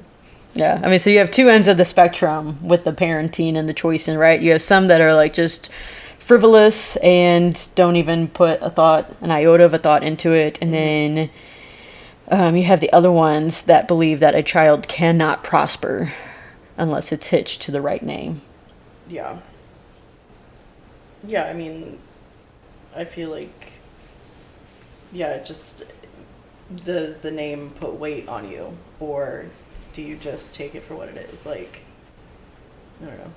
Yeah, I mean, so you have 2 ends of the spectrum with the parenting and the choicing, right? You have some that are like just frivolous and don't even put an iota of a thought into it. And then you have the other ones that believe that a child cannot prosper unless it's hitched to the right name. Yeah. Yeah, I mean, I feel like, just, does the name put weight on you? Or do you just take it for what it is? Like, I don't know.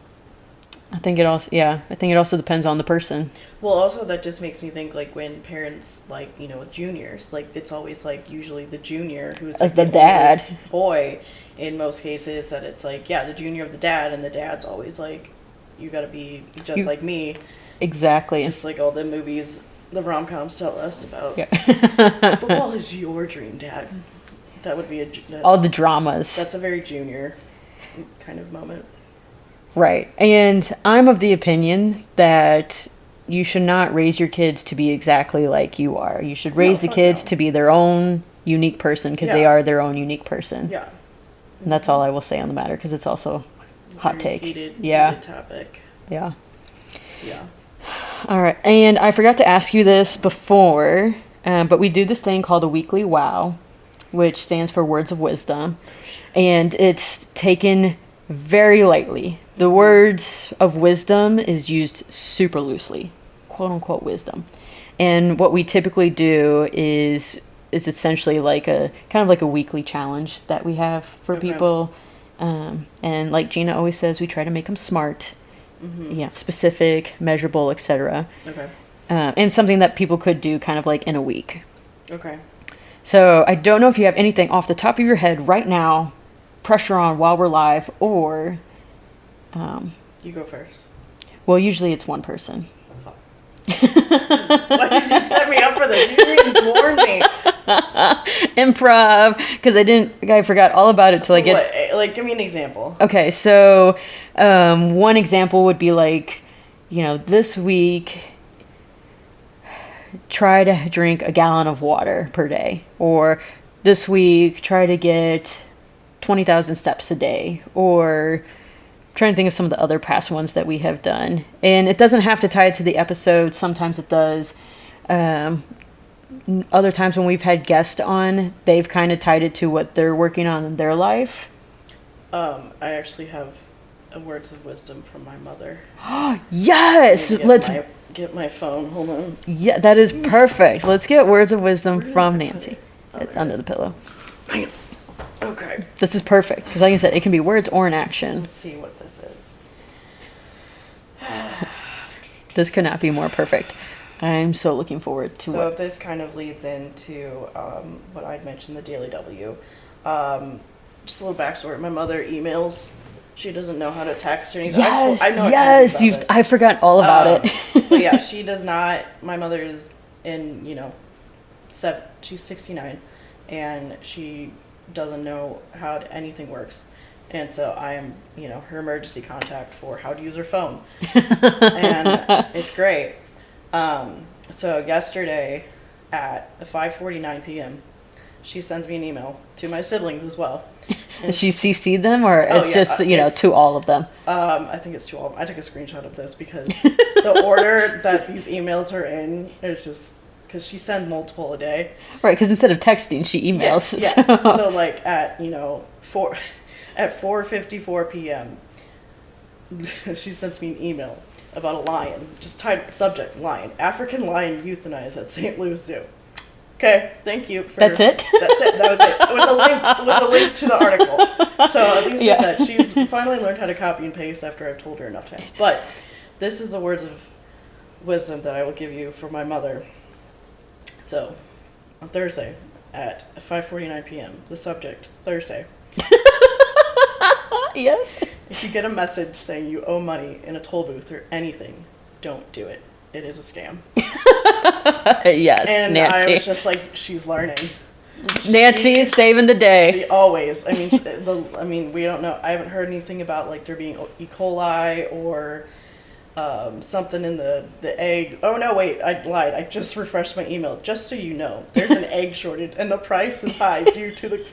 I think it also depends on the person. Well, also that just makes me think like when parents like with juniors, like it's always like usually the junior who's As like, the dad. oldest boy in most cases, that it's like the junior of the dad, and the dad's always like, you got to be just like me, Exactly. just like all the movies, the rom-coms tell us about. Yeah. Football is your dream, Dad. That would be All the dramas. That's a very junior kind of moment. Right. And I'm of the opinion that you should not raise your kids to be exactly like you are. You should raise the kids to be their own unique person, because they are their own unique person. Yeah. And that's all I will say on the matter, because it's also hot take. Heated topic. Yeah. Yeah. All right. And I forgot to ask you this before, but we do this thing called a weekly wow, which stands for words of wisdom. And it's taken very lightly. The words of wisdom is used super loosely, quote unquote wisdom. And what we typically do is essentially like a kind of like a weekly challenge that we have for people. And like Gina always says, we try to make them smart, specific, measurable, etc. Okay. And something that people could do kind of like in a week. Okay. So I don't know if you have anything off the top of your head right now, pressure on while we're live, or you go first. well, usually it's one person. Why did you set me up for this? You didn't even warn me. Improv, because I forgot all about it till I get. What? Like, give me an example. Okay, so one example would be like, this week, try to drink a gallon of water per day, or this week try to get 20,000 steps a day, or trying to think of some of the other past ones that we have done. And it doesn't have to tie it to the episode. Sometimes it does. Other times when we've had guests on, they've kind of tied it to what they're working on in their life. I actually have words of wisdom from my mother. Yes! Let's get my phone. Hold on. Yeah, that is perfect. Let's get words of wisdom from Nancy. It's under the pillow. Okay. This is perfect, because like I said, it can be words or an action. Let's see what this is. This could not be more perfect. I'm so looking forward to So this kind of leads into what I'd mentioned, the Daily W. Just a little backstory. My mother emails. She doesn't know how to text or anything. I forgot all about it. But yeah, she does not. My mother is in, she's 69, and she doesn't know how anything works. And so I am, her emergency contact for how to use her phone. And it's great. So yesterday at 5:49 p.m., she sends me an email to my siblings as well. Does she CC them, or it's just, to all of them? I think it's to all of them. I took a screenshot of this because the order that these emails are in is just because she sends multiple a day. Right, because instead of texting, she emails. Yes. So like at, 4:54 p.m., she sends me an email about a lion. Just type subject, lion. African lion euthanized at St. Louis Zoo. Okay, thank you. That's it? That's it. That was it. With the link to the article. So at least there's that. She's finally learned how to copy and paste after I've told her enough times. But this is the words of wisdom that I will give you for my mother. So, on Thursday at 5:49 p.m., the subject, Thursday. Yes? If you get a message saying you owe money in a toll booth or anything, don't do it. It is a scam. Yes, and Nancy. I was just like, she's learning. Nancy is saving the day. She always. I mean, we don't know. I haven't heard anything about like there being E. coli or something in the egg. Oh no, wait, I lied. I just refreshed my email. Just so you know, there's an egg shortage and the price is high due to the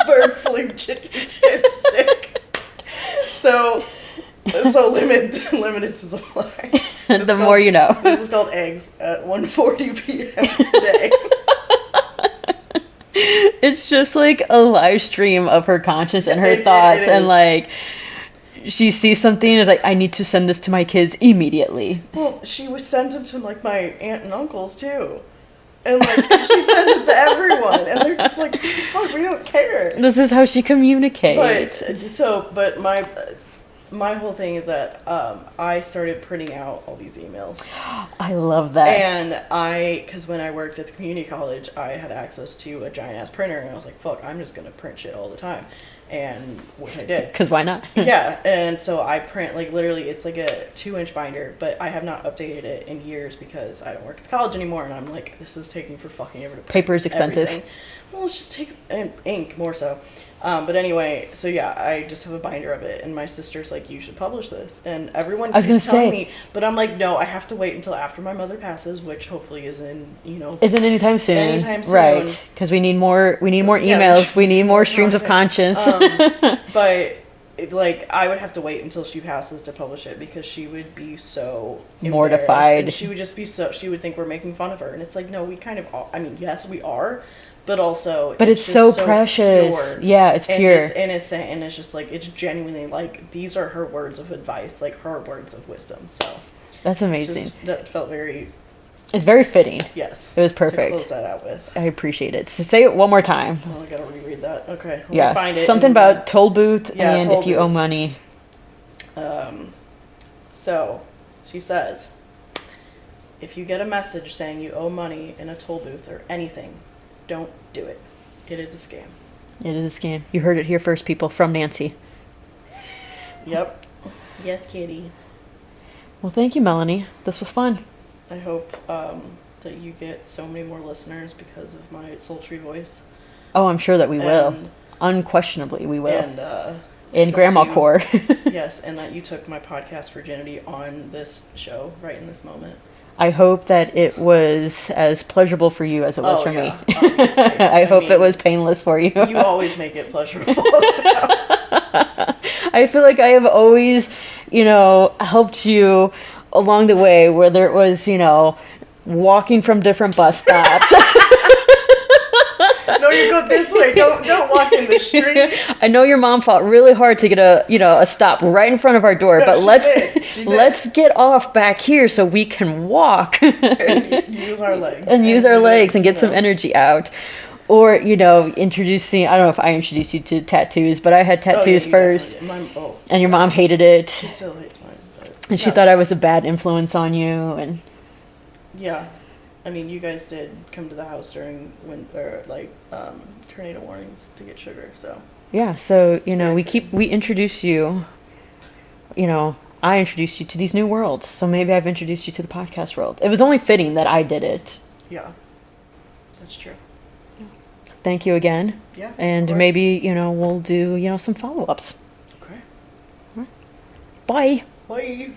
bird flu chickens get sick. So limited supply. The more you know. This is called eggs at 1:40 p.m. today. It's just like a live stream of her conscience and her thoughts, and like she sees something and is like, I need to send this to my kids immediately. Well, she was sent them to like my aunt and uncles too. And like she sends it to everyone, and they're just like, "Fuck, we don't care." This is how she communicates. But my whole thing is that I started printing out all these emails. I love that. And because when I worked at the community college, I had access to a giant ass printer, and I was like, fuck, I'm just going to print shit all the time. And which I did. Because why not? Yeah, and so I print, like, literally, it's like a 2-inch binder, but I have not updated it in years because I don't work at the college anymore, and I'm like, this is taking for fucking ever to print. Paper is expensive. Everything. Well, it just takes ink more so. But anyway, so yeah, I just have a binder of it, and my sister's like, you should publish this, and everyone keeps telling me, but I'm like, no, I have to wait until after my mother passes, which hopefully isn't anytime soon. Right? Because we need more emails, we need more streams of conscience. But like, I would have to wait until she passes to publish it because she would be so mortified. And she would just be she would think we're making fun of her, and it's like, no, we kind of are. I mean, yes, we are. But also, but it's so precious. Pure, yeah, it's pure. And just innocent, and it's just like, it's genuinely like, these are her words of advice, like her words of wisdom. So that's amazing. That felt very. It's very fitting. Yes. It was perfect. To close that out with. I appreciate it. So say it one more time. Oh, I gotta reread that. Okay. Yeah. Find it something about toll booth and toll if you booths. owe money. So she says, if you get a message saying you owe money in a toll booth or anything, don't do it. It is a scam. It is a scam. You heard it here first, people, from Nancy. Yep. Yes, kitty. Well, thank you, Melanie. This was fun. I hope that you get so many more listeners because of my sultry voice. Oh, I'm sure that we will. Unquestionably, we will. And in Grandma Core. Yes, and that you took my podcast virginity on this show right in this moment. I hope that it was as pleasurable for you as it was for me. I hope it was painless for you. You always make it pleasurable. So. I feel like I have always, helped you along the way, whether it was, walking from different bus stops. No, you go this way. Don't walk in the street. I know your mom fought really hard to get a stop right in front of our door, but let's get off back here so we can walk and use our legs and get some energy out. Or introducing. I don't know if I introduced you to tattoos, but I had tattoos first, and your mom hated it. She still hates mine, and she thought I was a bad influence on you, and yeah. I mean, you guys did come to the house during tornado warnings to get sugar, so. Yeah, so, we introduce you, I introduced you to these new worlds, so maybe I've introduced you to the podcast world. It was only fitting that I did it. Yeah, that's true. Thank you again. Yeah, and maybe, we'll do, some follow-ups. Okay. Bye. Bye.